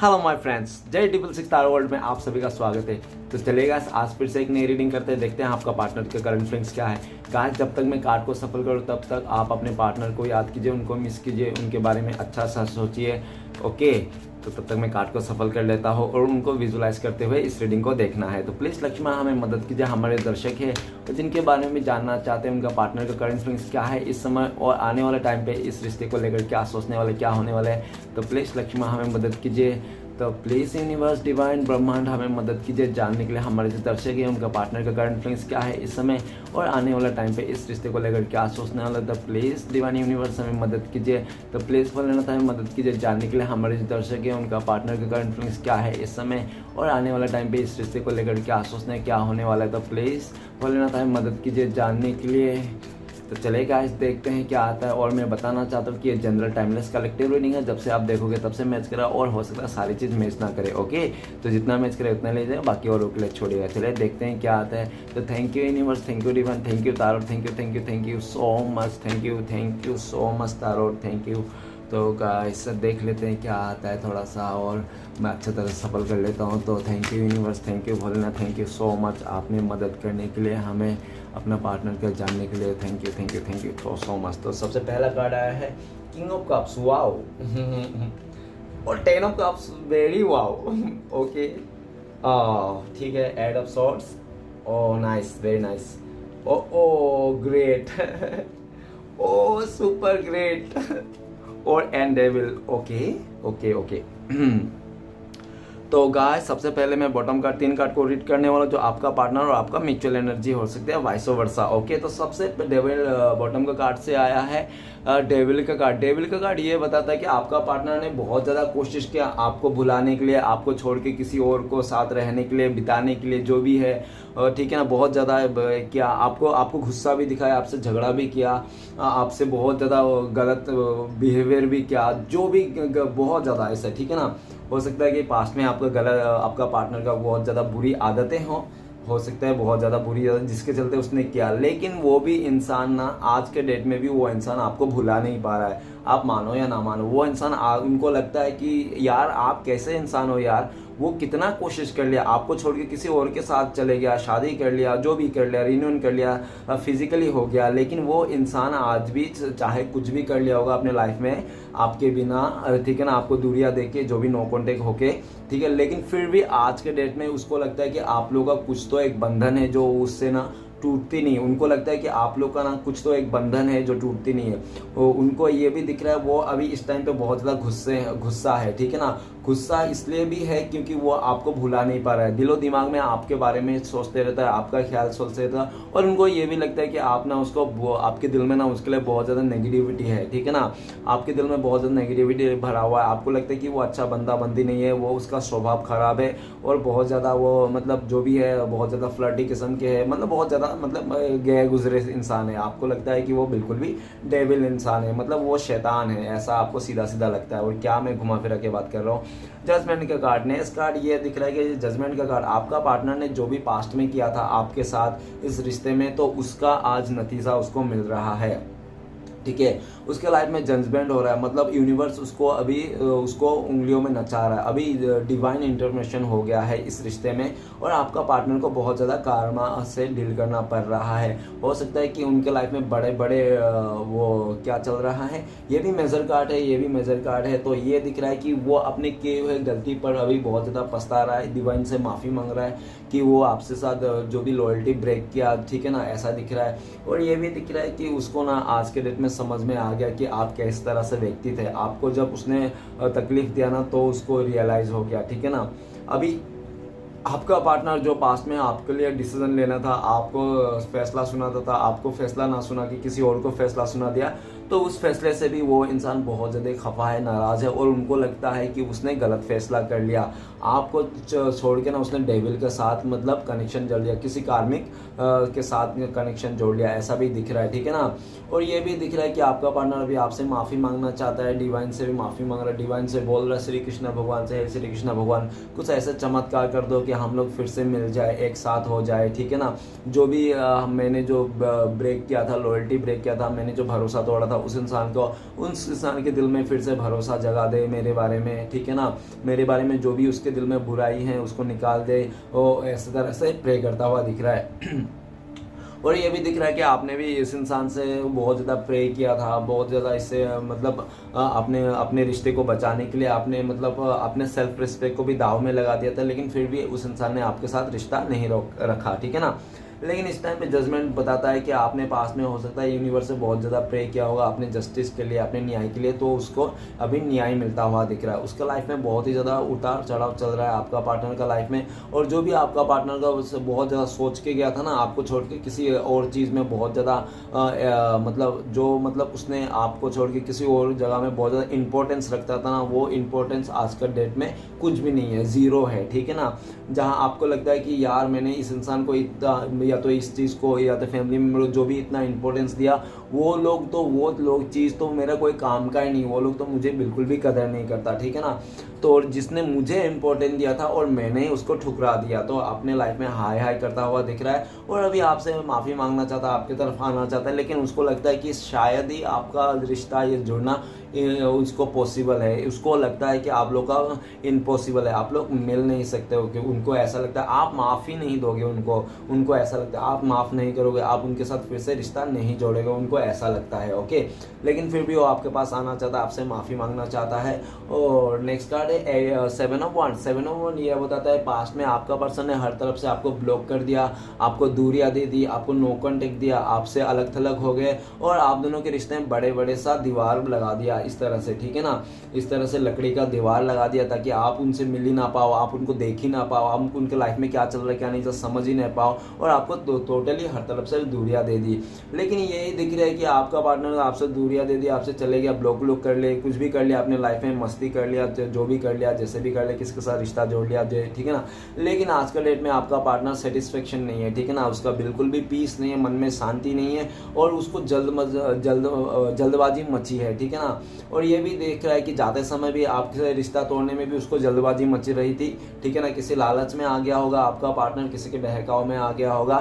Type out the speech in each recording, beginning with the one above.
Hello my friends, जय triple six star world में आप सभी का स्वागत है। तो चलेगा आज फिर से एक नई रीडिंग करते हैं, देखते हैं आपका पार्टनर के करंट फीलिंग्स क्या है। गाइस, जब तक मैं कार्ड को सफल करूँ तब तक आप अपने पार्टनर को याद कीजिए, उनको मिस कीजिए, उनके बारे में अच्छा सा सोचिए। ओके, तो तब तक मैं कार्ड को सफल कर लेता हूँ और उनको विजुलाइज करते हुए इस रीडिंग को देखना है। तो प्लीज़ लक्ष्मण हमें मदद कीजिए, हमारे दर्शक है और जिनके बारे में भी जानना चाहते हैं उनका पार्टनर का करंट फीलिंग्स क्या है इस समय और आने वाले टाइम पे इस रिश्ते को लेकर क्या सोचने वाले, क्या होने वाले हैं। तो प्लीज़ लक्ष्मण हमें मदद कीजिए। तो प्लीज़ यूनिवर्स डिवाइन ब्रह्मांड हमें मदद कीजिए जानने के लिए हमारे जो दर्शक है उनका पार्टनर का करंट फीलिंग्स क्या है इस समय और आने वाला टाइम पे इस रिश्ते को लेकर क्या सोचने वाला। तो प्लीज़ डिवाइन यूनिवर्स हमें मदद कीजिए। तो प्लीज़ भोलेनाथ हमें मदद कीजिए जानने के लिए हमारे जो दर्शक है उनका पार्टनर का करंट फीलिंग्स क्या है इस समय और आने वाला टाइम पे इस रिश्ते को लेकर क्या सोचना है, क्या होने वाला है। तो प्लीज़ भोलेनाथ हमें मदद कीजिए जानने के लिए। तो चलेगा आज देखते हैं क्या आता है। और मैं बताना चाहता हूँ कि ये जनरल टाइमलेस कलेक्टिव रीडिंग है, जब से आप देखोगे तब से मैच करा और हो सकता है सारी चीज़ मैच ना करे। ओके, तो जितना मैच करे उतना ले जाए, बाकी और के लिए छोड़िएगा। चलिए देखते हैं क्या आता है। तो thank you universe, thank you divine, thank you tarot, thank you so much, thank you so much tarot, thank you. तो गाइस देख लेते हैं क्या आता है थोड़ा सा और मैं अच्छी तरह सफल कर लेता हूँ। तो thank you universe, thank you Bholenath, thank you so much आपने मदद करने के लिए, हमें अपना पार्टनर का जानने के लिए। Thank you so much. तो सबसे पहला कार्ड आया है किंग ऑफ कप्स, वाओ और 10 of cups, very wow. Okay, ठीक है, eight of swords, O nice, very nice, O great, O super great और and devil. Okay okay okay. तो गाइस सबसे पहले मैं बॉटम कार्ड 3 कार्ड को रीड करने वाला जो आपका पार्टनर और आपका म्यूचुअल एनर्जी हो सकती है, वाइस वर्सा। ओके, तो सबसे डेविल बॉटम का कार्ड से आया है डेविल का कार्ड। डेविल का कार्ड ये बताता है कि आपका पार्टनर ने बहुत ज़्यादा कोशिश किया आपको भुलाने के लिए, आपको छोड़ के किसी और को साथ रहने के लिए, बिताने के लिए, जो भी है, ठीक है ना। बहुत ज़्यादा क्या आपको गुस्सा भी दिखाया, आपसे झगड़ा भी किया, आपसे बहुत ज़्यादा गलत बिहेवियर भी किया, जो भी बहुत ज़्यादा ऐसा, ठीक है ना। हो सकता है कि पास्ट में आपका पार्टनर का बहुत ज़्यादा बुरी आदतें हो सकता है बहुत ज़्यादा बुरी आदत जिसके चलते उसने किया, लेकिन वो भी इंसान ना आज के डेट में भी वो इंसान आपको भुला नहीं पा रहा है। आप मानो या ना मानो, वो इंसान उनको लगता है कि यार आप कैसे इंसान हो यार, वो कितना कोशिश कर लिया, आपको छोड़ के किसी और के साथ चले गया, शादी कर लिया, जो भी कर लिया, रिन्यून कर लिया, फिजिकली हो गया, लेकिन वो इंसान आज भी चाहे कुछ भी कर लिया होगा अपने लाइफ में आपके बिना, ठीक है ना, आपको दूरियां देके, के जो भी नो कॉन्टेक्ट होके, ठीक है, लेकिन फिर भी आज के डेट में उसको लगता है कि आप लोगों का कुछ तो एक बंधन है जो उससे ना टूटती नहीं। उनको लगता है कि आप लोग का ना कुछ तो एक बंधन है जो टूटती नहीं है। उनको ये भी दिख रहा है वो अभी इस टाइम पे बहुत ज़्यादा गुस्सा है, ठीक है ना। गुस्सा इसलिए भी है क्योंकि वो आपको भुला नहीं पा रहा है, दिलो दिमाग में आपके बारे में सोचते रहता है, आपका ख्याल सोचते रहता है और उनको ये भी लगता है कि आप ना उसको, आपके दिल में ना उसके लिए बहुत ज़्यादा नेगेटिविटी है, ठीक है ना। आपके दिल में बहुत ज़्यादा नेगेटिविटी भरा हुआ है, आपको लगता है कि वो अच्छा बंदा बंदी नहीं है, वो उसका स्वभाव खराब है और बहुत ज़्यादा वो मतलब जो भी है बहुत ज़्यादा फ्लर्टी किस्म के है, मतलब बहुत ज़्यादा मतलब गए गुजरे इंसान है। आपको लगता है कि वो बिल्कुल भी डेविल इंसान है, मतलब वो शैतान है, ऐसा आपको सीधा सीधा लगता है। और क्या मैं घुमा फिरा के बात कर रहा हूँ। जजमेंट का कार्ड, नेक्स्ट कार्ड ये दिख रहा है कि जजमेंट का कार्ड, आपका पार्टनर ने जो भी पास्ट में किया था आपके साथ इस रिश्ते में, तो उसका आज नतीजा उसको मिल रहा है, ठीक है। उसके लाइफ में जजमेंट हो रहा है, मतलब यूनिवर्स उसको अभी उसको उंगलियों में नचा रहा है, अभी डिवाइन इंटरवेंशन हो गया है इस रिश्ते में और आपका पार्टनर को बहुत ज़्यादा कार्मा से डील करना पड़ रहा है। हो सकता है कि उनके लाइफ में बड़े बड़े वो क्या चल रहा है, ये भी मेजर कार्ड है, ये भी मेजर कार्ड है। तो ये दिख रहा है कि वो अपने किए हुए गलती पर अभी बहुत ज़्यादा पछता रहा है, डिवाइन से माफ़ी मांग रहा है कि वो आपसे साथ जो भी लॉयल्टी ब्रेक किया, ठीक है ना, ऐसा दिख रहा है। और ये भी दिख रहा है कि उसको ना आज के डेट में समझ में आ गया कि आप किस तरह से व्यक्ति थे, आपको जब उसने तकलीफ दिया ना तो उसको रियलाइज हो गया, ठीक है ना। अभी आपका पार्टनर जो पास्ट में आपके लिए डिसीजन लेना था, आपको फैसला सुनाता था, आपको फैसला ना सुना कि किसी और को फैसला सुना दिया, तो उस फैसले से भी वो इंसान बहुत ज़्यादा खफा है, नाराज़ है और उनको लगता है कि उसने गलत फैसला कर लिया। आपको छोड़ के ना उसने डेविल के साथ मतलब कनेक्शन जोड़ लिया, किसी कार्मिक के साथ कनेक्शन जोड़ लिया, ऐसा भी दिख रहा है, ठीक है ना। और ये भी दिख रहा है कि आपका पार्टनर अभी आपसे माफ़ी मांगना चाहता है, डिवाइन से भी माफ़ी मांग रहा है, डिवाइन से बोल रहा है, श्री कृष्ण भगवान से, श्री कृष्ण भगवान कुछ ऐसे चमत्कार कर दो कि हम लोग फिर से मिल जाए, एक साथ हो जाए, ठीक है ना। जो भी मैंने जो ब्रेक किया था, लॉयल्टी ब्रेक किया था, मैंने जो भरोसा तोड़ा था था उस इंसान को, उस इंसान के दिल में फिर से भरोसा जगा दे मेरे बारे में, ठीक है ना, मेरे बारे में जो भी उसके दिल में बुराई है उसको निकाल दे। वो ऐसे तरह से प्रे करता हुआ दिख रहा है। और ये भी दिख रहा है कि आपने भी इस इंसान से बहुत ज़्यादा प्रे किया था, बहुत ज़्यादा इससे मतलब अपने रिश्ते को बचाने के लिए आपने मतलब अपने सेल्फ रिस्पेक्ट को भी दाव में लगा दिया था, लेकिन फिर भी उस इंसान ने आपके साथ रिश्ता नहीं रखा, ठीक है ना। लेकिन इस टाइम पे जजमेंट बताता है कि आपने पास में हो सकता है यूनिवर्स से बहुत ज़्यादा प्रे किया होगा अपने जस्टिस के लिए, अपने न्याय के लिए, तो उसको अभी न्याय मिलता हुआ दिख रहा है। उसका लाइफ में बहुत ही ज़्यादा उतार चढ़ाव चल रहा है आपका पार्टनर का लाइफ में, और जो भी आपका पार्टनर का उससे बहुत ज़्यादा सोच के गया था ना, आपको छोड़ के किसी और चीज़ में बहुत ज़्यादा मतलब उसने आपको छोड़ के किसी और जगह में बहुत ज़्यादा इंपॉर्टेंस रखता था ना, वो इंपॉर्टेंस आज का डेट में कुछ भी नहीं है, ज़ीरो है, ठीक है ना। जहाँ आपको लगता है कि यार मैंने इस इंसान को इतना, या तो इस चीज़ को, या तो फैमिली मेम्बर जो भी इतना इंपॉर्टेंस दिया, वो लोग चीज़ तो मेरा कोई काम का ही नहीं, वो लोग तो मुझे बिल्कुल भी कदर नहीं करता, ठीक है ना। तो और जिसने मुझे इम्पोर्टेंस दिया था और मैंने उसको ठुकरा दिया, तो अपने लाइफ में हाय हाय करता हुआ दिख रहा है, और अभी आपसे माफ़ी मांगना चाहता है, आपकी तरफ आना चाहता है, लेकिन उसको लगता है कि शायद ही आपका रिश्ता ये जुड़ना उसको पॉसिबल है। उसको लगता है कि आप लोग का इम्पॉसिबल है, आप लोग मिल नहीं सकते हो, कि उनको ऐसा लगता है आप माफ़ी नहीं दोगे उनको ऐसा लगता है आप माफ़ नहीं करोगे, आप उनके साथ फिर से रिश्ता नहीं जोड़ोगे, उनको ऐसा लगता है, ओके। लेकिन फिर भी वो आपके पास आना चाहता है, आपसे माफ़ी मांगना चाहता है। और नेक्स्ट कार्ड है 7 ऑफ wands। 7 ऑफ wands ये बताता है पास्ट में आपका पर्सन ने हर तरफ से आपको ब्लॉक कर दिया, आपको दूरियां दे दी, आपको नो कॉन्टेक्ट दिया, आपसे अलग थलग हो गए, और आप दोनों के रिश्ते में बड़े बड़े सा दीवार लगा दिया इस तरह से, ठीक है ना। इस तरह से लकड़ी का दीवार लगा दिया ताकि आप उनसे मिल ही ना पाओ, आप उनको देख ही ना पाओ, आप उनके लाइफ में क्या चल रहा है क्या नहीं चल समझ ही नहीं पाओ, और आपको टोटली हर तरफ से दूरियां दे दी। लेकिन यही दिख रहा है कि आपका पार्टनर आपसे दूरियां दे दी, आपसे चले गया, ब्लॉक कर ले, कुछ भी कर लिया अपने लाइफ में, मस्ती कर लिया, जो भी कर लिया, जैसे भी कर लिया, किसके साथ रिश्ता जोड़ लिया, ठीक है ना। लेकिन आज का डेट में आपका पार्टनर सेटिस्फेक्शन नहीं है, ठीक है ना, उसका बिल्कुल भी पीस नहीं है, मन में शांति नहीं है, और उसको जल्दबाजी मची है, ठीक है ना। और ये भी देख रहा है कि जाते समय भी आपके रिश्ता तोड़ने में भी उसको जल्दबाजी मची रही थी, ठीक है ना। किसी लालच में आ गया होगा आपका पार्टनर, किसी के बहकाव में आ गया होगा,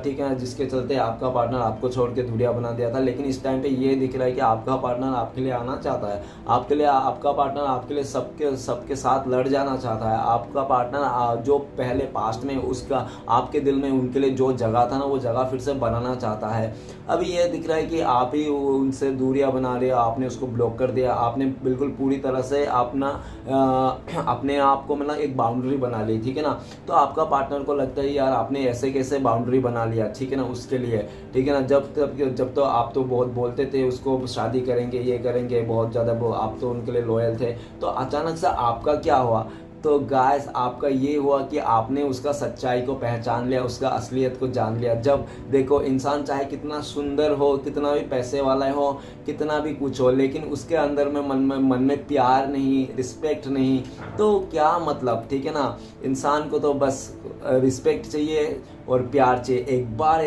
ठीक है ना, जिसके चलते आपका पार्टनर आपको छोड़ के दूरियां बना दिया था। लेकिन इस टाइम पे ये दिख रहा है कि आपका पार्टनर आपके लिए आना चाहता है, आपका पार्टनर आपके लिए सबके साथ लड़ जाना चाहता है। आपका पार्टनर जो पहले पास्ट में उसका आपके दिल में उनके लिए जो जगह था ना, वो जगह फिर से बनाना चाहता है। अभी ये दिख रहा है कि आप ही उनसे दूरियां बना रहे हो, आपने उसको ब्लॉक कर दिया, आपने बिल्कुल पूरी तरह से अपने आप को मतलब एक बाउंड्री बना ली, ठीक है ना। तो आपका पार्टनर को लगता है यार आपने ऐसे कैसे बाउंड्री बना लिया, ठीक है ना, उसके लिए, ठीक है ना। जब तो आप तो बहुत बोलते थे उसको शादी करेंगे, ये करेंगे, बहुत ज़्यादा आप तो उनके लिए लॉयल थे, तो अचानक से आपका क्या हुआ। तो गाइस आपका ये हुआ कि आपने उसका सच्चाई को पहचान लिया, उसका असलियत को जान लिया। जब देखो इंसान चाहे कितना सुंदर हो, कितना भी पैसे वाला हो, कितना भी कुछ हो, लेकिन उसके अंदर में मन में प्यार नहीं, रिस्पेक्ट नहीं, तो क्या मतलब, ठीक है ना। इंसान को तो बस रिस्पेक्ट चाहिए और प्यार चाहिए। एक बार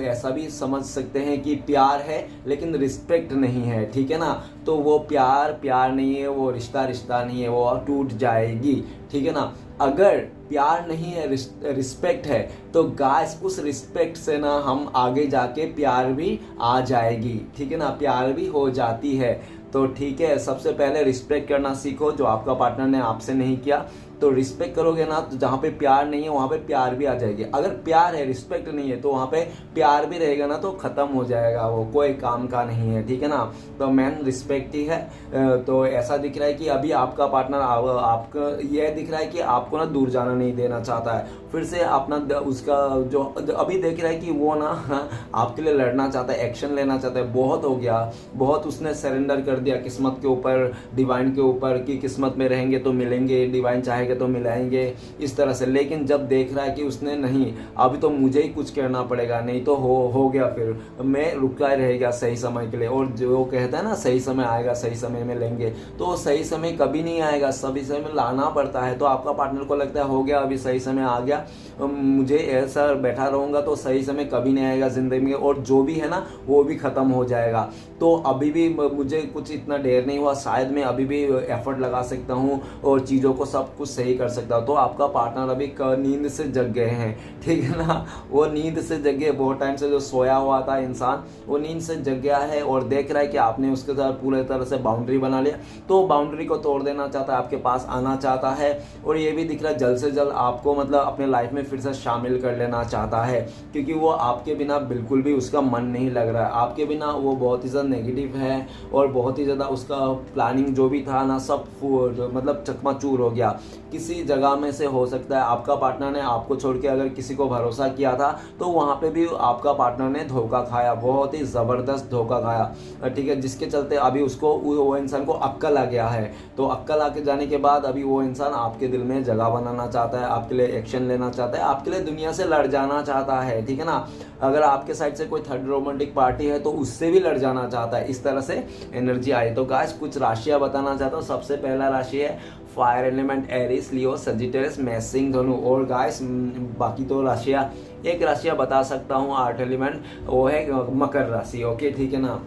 ऐसा भी समझ सकते हैं कि प्यार है लेकिन रिस्पेक्ट नहीं है, ठीक है ना। तो वो प्यार नहीं है, वो रिश्ता नहीं है, वो टूट जाएगी, ठीक है ना। अगर प्यार नहीं है, रिस्पेक्ट है, तो गाइस उस रिस्पेक्ट से ना हम आगे जाके प्यार भी आ जाएगी, ठीक है ना, प्यार भी हो जाती है। तो ठीक है, सबसे पहले रिस्पेक्ट करना सीखो, जो आपका पार्टनर ने आपसे नहीं किया। तो रिस्पेक्ट करोगे ना, तो जहाँ पे प्यार नहीं है वहाँ पे प्यार भी आ जाएगी। अगर प्यार है रिस्पेक्ट नहीं है, तो वहाँ पे प्यार भी रहेगा ना, तो ख़त्म हो जाएगा, वो कोई काम का नहीं है, ठीक है ना। तो मेन रिस्पेक्ट ही है। तो ऐसा दिख रहा है कि अभी आपका पार्टनर आपका यह दिख रहा है कि आपको ना दूर जाना नहीं देना चाहता है, फिर से अपना उसका जो अभी देख रहा है कि वो ना आपके लिए लड़ना चाहता है, एक्शन लेना चाहता है। बहुत हो गया, बहुत उसने सरेंडर कर दिया किस्मत के ऊपर, डिवाइन के ऊपर, कि किस्मत में रहेंगे तो मिलेंगे, डिवाइन चाहेगा तो मिलाएंगे, इस तरह से। लेकिन जब देख रहा है कि उसने नहीं, अभी तो मुझे ही कुछ करना पड़ेगा, नहीं तो हो गया, फिर मैं रुका रहेगा सही समय के लिए। और जो कहता है ना सही समय आएगा, सही समय में लेंगे, तो सही समय कभी नहीं आएगा, सभी समय लाना पड़ता है। तो आपका पार्टनर को लगता है हो गया, अभी सही समय आ गया, मुझे ऐसा बैठा रहूंगा तो सही समय कभी नहीं आएगा जिंदगी में, और जो भी है ना वो भी खत्म हो जाएगा। तो अभी भी मुझे कुछ इतना देर नहीं हुआ, शायद मैं अभी भी एफर्ट लगा सकता हूँ और चीज़ों को सब कुछ सही कर सकता हो। तो आपका पार्टनर अभी नींद से जग गए हैं, ठीक है ना, वो नींद से जग गए, बहुत टाइम से जो सोया हुआ था इंसान वो नींद से जग गया है और देख रहा है कि आपने उसके साथ पूरी तरह से बाउंड्री बना लिया, तो बाउंड्री को तोड़ देना चाहता है, आपके पास आना चाहता है। और ये भी दिख रहा है जल्द से जल्द आपको मतलब अपने लाइफ में फिर से शामिल कर लेना चाहता है, क्योंकि वो आपके बिना बिल्कुल भी उसका मन नहीं लग रहा है, आपके बिना वो बहुत ही ज़्यादा नेगेटिव है और बहुत ही ज़्यादा उसका प्लानिंग जो भी था ना सब मतलब चकनाचूर हो गया। किसी जगह में से हो सकता है आपका पार्टनर ने आपको छोड़ के अगर किसी को भरोसा किया था तो वहाँ पे भी आपका पार्टनर ने धोखा खाया, बहुत ही ज़बरदस्त धोखा खाया, ठीक है, जिसके चलते अभी उसको वो इंसान को अक्ल आ गया है। तो अक्ल आके जाने के बाद अभी वो इंसान आपके दिल में जगह बनाना चाहता है, आपके लिए एक्शन लेना चाहता है, आपके लिए दुनिया से लड़ जाना चाहता है, ठीक है ना। अगर आपके साइड से कोई थर्ड रोमांटिक पार्टी है तो उससे भी लड़ जाना चाहता है, इस तरह से एनर्जी आई। तो गाइस कुछ राशियां बताना चाहता हूँ। सबसे पहला राशि है फायर एलिमेंट, एरिस, लियो, सजिटेरियस, मेष, धनु। और गाइस बाकी तो राशियां एक राशियां बता सकता हूँ, 8 एलिमेंट, वो है मकर राशि। ओके ठीक है ना।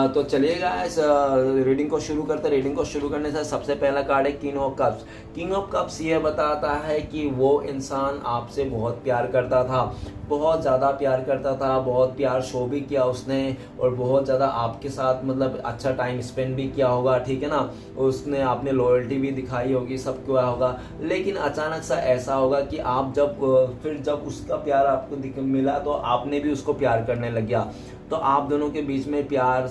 तो चलिएगा इस रीडिंग को शुरू करते हैं। रीडिंग को शुरू करने से सबसे पहला कार्ड है king of cups. King of cups ये बताता है कि वो इंसान आपसे बहुत प्यार करता था, बहुत ज़्यादा प्यार करता था, बहुत प्यार शो भी किया उसने और बहुत ज़्यादा आपके साथ मतलब अच्छा टाइम स्पेंड भी किया होगा, ठीक है ना। उसने आपने लॉयल्टी भी दिखाई होगी, सब किया होगा। लेकिन अचानक सा ऐसा होगा कि आप जब उसका प्यार आपको मिला तो आपने भी उसको प्यार करने लग गया। तो आप दोनों के बीच में प्यार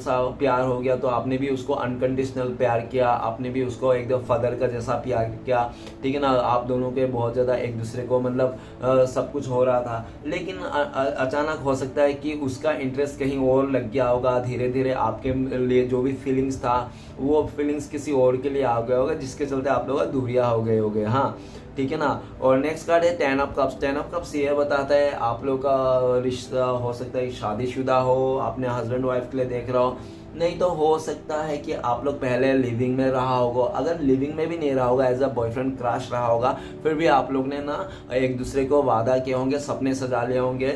हो गया। तो आपने भी उसको अनकंडीशनल प्यार किया, आपने भी उसको एकदम फादर का जैसा प्यार किया, ठीक है ना। आप दोनों के बहुत ज़्यादा एक दूसरे को मतलब सब कुछ हो रहा था। लेकिन अचानक हो सकता है कि उसका इंटरेस्ट कहीं और लग गया होगा, धीरे धीरे आपके लिए जो भी फीलिंग्स था वो फीलिंग्स किसी और के लिए आ गया होगा, जिसके चलते आप लोग दूरिया हो गए होगे, हाँ ठीक है ना। और नेक्स्ट कार्ड है 10 ऑफ कप्स। 10 ऑफ कप्स ये बताता है आप लोग का रिश्ता हो सकता है शादीशुदा हो, अपने हस्बैंड वाइफ के लिए देख रहा हो, नहीं तो हो सकता है कि आप लोग पहले लिविंग में रहा होगा। अगर लिविंग में भी नहीं रहा होगा, एज अ बॉयफ्रेंड क्रश रहा होगा, फिर भी आप लोग ने ना एक दूसरे को वादा किए होंगे, सपने सजा लिए होंगे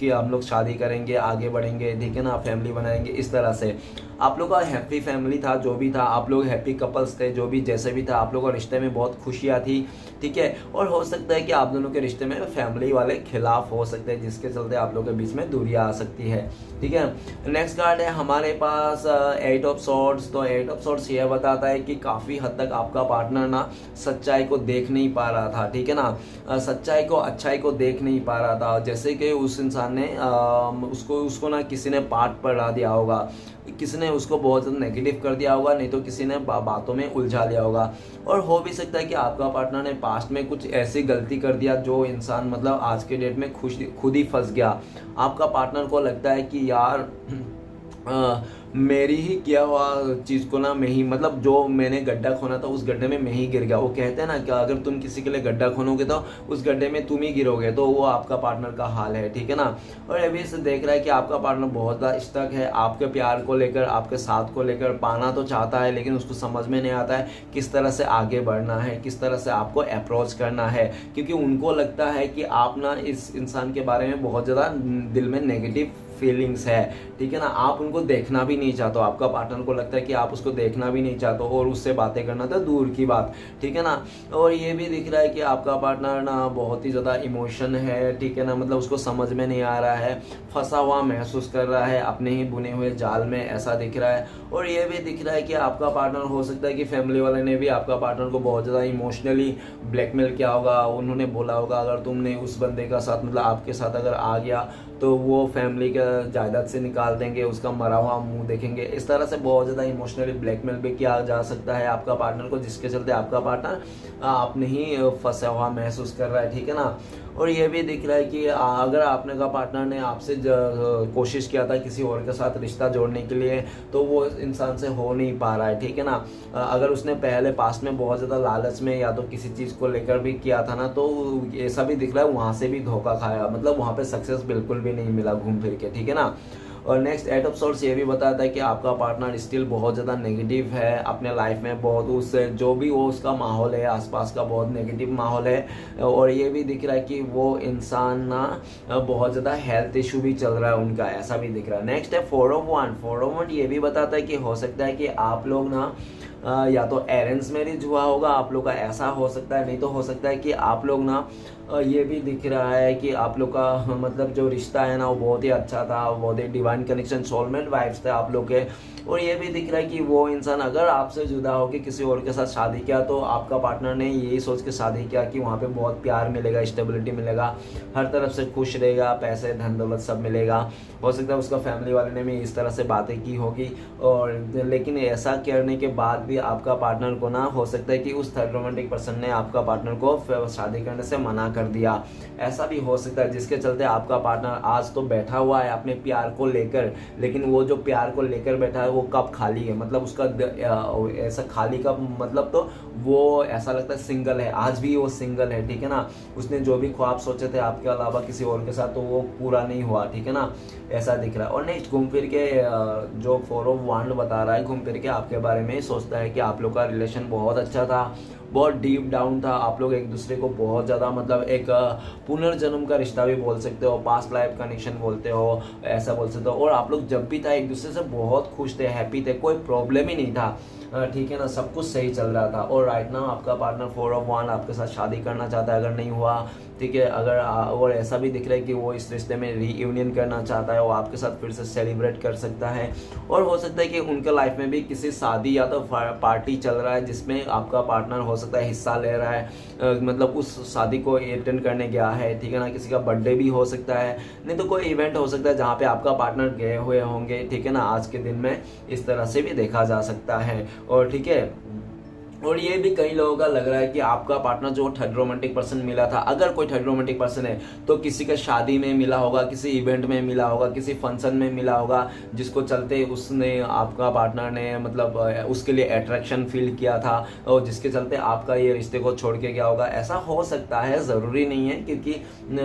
कि हम लोग शादी करेंगे, आगे बढ़ेंगे, ठीक है ना, फैमिली बनाएंगे। इस तरह से आप लोग का हैप्पी फैमिली था, जो भी था, आप लोग हैप्पी कपल्स थे, जो भी जैसे भी था, आप लोग का रिश्ते में बहुत खुशियाँ थी, ठीक है। और हो सकता है कि आप दोनों के रिश्ते में फैमिली वाले खिलाफ हो सकते हैं, जिसके चलते आप लोग के बीच में दूरियां आ सकती है, ठीक है। नेक्स्ट कार्ड है हमारे पास 8 ऑफ सॉर्ड्स। तो 8 ऑफ सॉर्ड्स ये बताता है कि काफ़ी हद तक आपका पार्टनर ना सच्चाई को देख नहीं पा रहा था, ठीक है ना, सच्चाई को, अच्छाई को देख नहीं पा रहा था। जैसे कि उस इंसान ने उसको ना किसी ने पाठ पढ़ा दिया होगा, किसी ने उसको बहुत ज़्यादा नेगेटिव कर दिया होगा, नहीं तो किसी ने बातों में उलझा लिया होगा। और हो भी सकता है कि आपका पार्टनर ने पास्ट में कुछ ऐसी गलती कर दिया जो इंसान मतलब आज के डेट में खुद ही फंस गया। आपका पार्टनर को लगता है कि यार मेरी ही किया हुआ चीज़ को ना मैं ही मतलब जो मैंने गड्ढा खोना था उस गड्ढे में मैं ही गिर गया। वो कहते हैं ना कि अगर तुम किसी के लिए गड्ढा खोनोगे तो उस गड्ढे में तुम ही गिरोगे, तो वो आपका पार्टनर का हाल है, ठीक है ना। और अभी से देख रहा है कि आपका पार्टनर बहुत ज़्यादा स्टक है आपके प्यार को लेकर, आपके साथ को लेकर, पाना तो चाहता है लेकिन उसको समझ में नहीं आता है किस तरह से आगे बढ़ना है, किस तरह से आपको अप्रोच करना है, क्योंकि उनको लगता है कि आप ना इस इंसान के बारे में बहुत ज़्यादा दिल में नेगेटिव फीलिंग्स है, ठीक है ना। आप उनको देखना भी नहीं चाहते, आपका पार्टनर को लगता है कि आप उसको देखना भी नहीं चाहते और उससे बातें करना तो दूर की बात, ठीक है ना। और ये भी दिख रहा है कि आपका पार्टनर ना बहुत ही ज़्यादा इमोशन है, ठीक है ना, मतलब उसको समझ में नहीं आ रहा है, फंसा हुआ महसूस कर रहा है अपने ही बुने हुए जाल में, ऐसा दिख रहा है। और ये भी दिख रहा है कि आपका पार्टनर हो सकता है कि फैमिली वाले ने भी आपका पार्टनर को बहुत ज़्यादा इमोशनली ब्लैकमेल किया होगा। उन्होंने बोला होगा अगर तुमने उस बंदे का साथ मतलब आपके साथ अगर आ गया तो वो फैमिली का जायदाद से निकाल देंगे, उसका मरा हुआ मुंह देखेंगे। इस तरह से बहुत ज़्यादा इमोशनली ब्लैकमेल भी किया जा सकता है आपका पार्टनर को, जिसके चलते आपका पार्टनर आपने ही फंसा हुआ महसूस कर रहा है, ठीक है ना। और ये भी दिख रहा है कि अगर आपने का पार्टनर ने आपसे कोशिश किया था किसी और के साथ रिश्ता जोड़ने के लिए तो वो इंसान से हो नहीं पा रहा है, ठीक है ना। अगर उसने पहले पास्ट में बहुत ज़्यादा लालच में या तो किसी चीज़ को लेकर भी किया था ना, तो ऐसा भी दिख रहा है वहाँ से भी धोखा खाया, मतलब वहाँ पे सक्सेस बिल्कुल भी नहीं मिला घूम फिर के, ठीक है ना। और नेक्स्ट 8 ऑफ सॉर्ड्स ये भी बताता है कि आपका पार्टनर स्टिल बहुत ज़्यादा नेगेटिव है अपने लाइफ में, बहुत उससे जो भी वो उसका माहौल है आसपास का बहुत नेगेटिव माहौल है। और ये भी दिख रहा है कि वो इंसान ना बहुत ज़्यादा हेल्थ इशू भी चल रहा है उनका, ऐसा भी दिख रहा है। नेक्स्ट है 4 ऑफ 1। 4 ऑफ 1 ये भी बताता है कि हो सकता है कि आप लोग ना या तो अरेंज मैरिज हुआ होगा आप लोग का, ऐसा हो सकता है। नहीं तो हो सकता है कि आप लोग ना ये भी दिख रहा है कि आप लोग का मतलब जो रिश्ता है ना वो बहुत ही अच्छा था, बहुत ही डिवाइन कनेक्शन, सोलमेट वाइब्स थे आप लोग के। और ये भी दिख रहा है कि वो इंसान अगर आपसे जुदा होकर किसी और के साथ शादी किया तो आपका पार्टनर ने यही सोच के शादी किया कि वहाँ पे बहुत प्यार मिलेगा, स्टेबिलिटी मिलेगा, हर तरफ से खुश रहेगा, पैसे धन दौलत सब मिलेगा। हो सकता है उसका फैमिली वाले ने भी इस तरह से बातें की होगी। और लेकिन ऐसा करने के बाद भी आपका पार्टनर को ना हो सकता है कि उस थर्ड रोमांटिक पर्सन ने आपका पार्टनर को शादी करने से मना कर दिया, ऐसा भी हो सकता है। जिसके चलते आपका पार्टनर आज तो बैठा हुआ है अपने प्यार को लेकर, लेकिन वो जो प्यार को लेकर बैठा है वो कब खाली है, मतलब उसका ऐसा खाली का मतलब तो वो ऐसा लगता है सिंगल है, आज भी वो सिंगल है, ठीक है ना। उसने जो भी ख्वाब सोचे थे आपके अलावा किसी और के साथ तो वो पूरा नहीं हुआ, ठीक है ना, ऐसा दिख रहा है। और नेक्स्ट घूम फिर के जो 4 ऑफ वांड बता रहा है, घूम फिर के आपके बारे में सोचता है कि आप लोग का रिलेशन बहुत अच्छा था, बहुत डीप डाउन था, आप लोग एक दूसरे को बहुत ज़्यादा मतलब एक पुनर्जन्म का रिश्ता भी बोल सकते हो, पास्ट लाइफ कनेक्शन बोलते हो, ऐसा बोल सकते हो। और आप लोग जब भी था एक दूसरे से बहुत खुश थे, हैप्पी थे, कोई प्रॉब्लम ही नहीं था, ठीक है ना, सब कुछ सही चल रहा था। और राइट नाउ आपका पार्टनर 4 ऑफ वांड आपके साथ शादी करना चाहता है, अगर नहीं हुआ, ठीक है, अगर और ऐसा भी दिख रहा है कि वो इस रिश्ते में रीयूनियन करना चाहता है, वो आपके साथ फिर से सेलिब्रेट कर सकता है। और हो सकता है कि उनके लाइफ में भी किसी शादी या तो पार्टी चल रहा है जिसमें आपका पार्टनर हो सकता है हिस्सा ले रहा है, मतलब उस शादी को अटेंड करने गया है, ठीक है ना, किसी का बर्थडे भी हो सकता है, नहीं तो कोई इवेंट हो सकता है जहाँ पे आपका पार्टनर गए हुए होंगे, ठीक है ना, आज के दिन में इस तरह से भी देखा जा सकता है। और ठीक है, और ये भी कई लोगों का लग रहा है कि आपका पार्टनर जो थर्ड रोमांटिक पर्सन मिला था, अगर कोई थर्ड रोमांटिक पर्सन है तो किसी का शादी में मिला होगा, किसी इवेंट में मिला होगा, किसी फंक्शन में मिला होगा, जिसको चलते उसने आपका पार्टनर ने मतलब उसके लिए अट्रैक्शन फील किया था और जिसके चलते आपका ये रिश्ते को छोड़ के गया होगा। ऐसा हो सकता है, ज़रूरी नहीं है, क्योंकि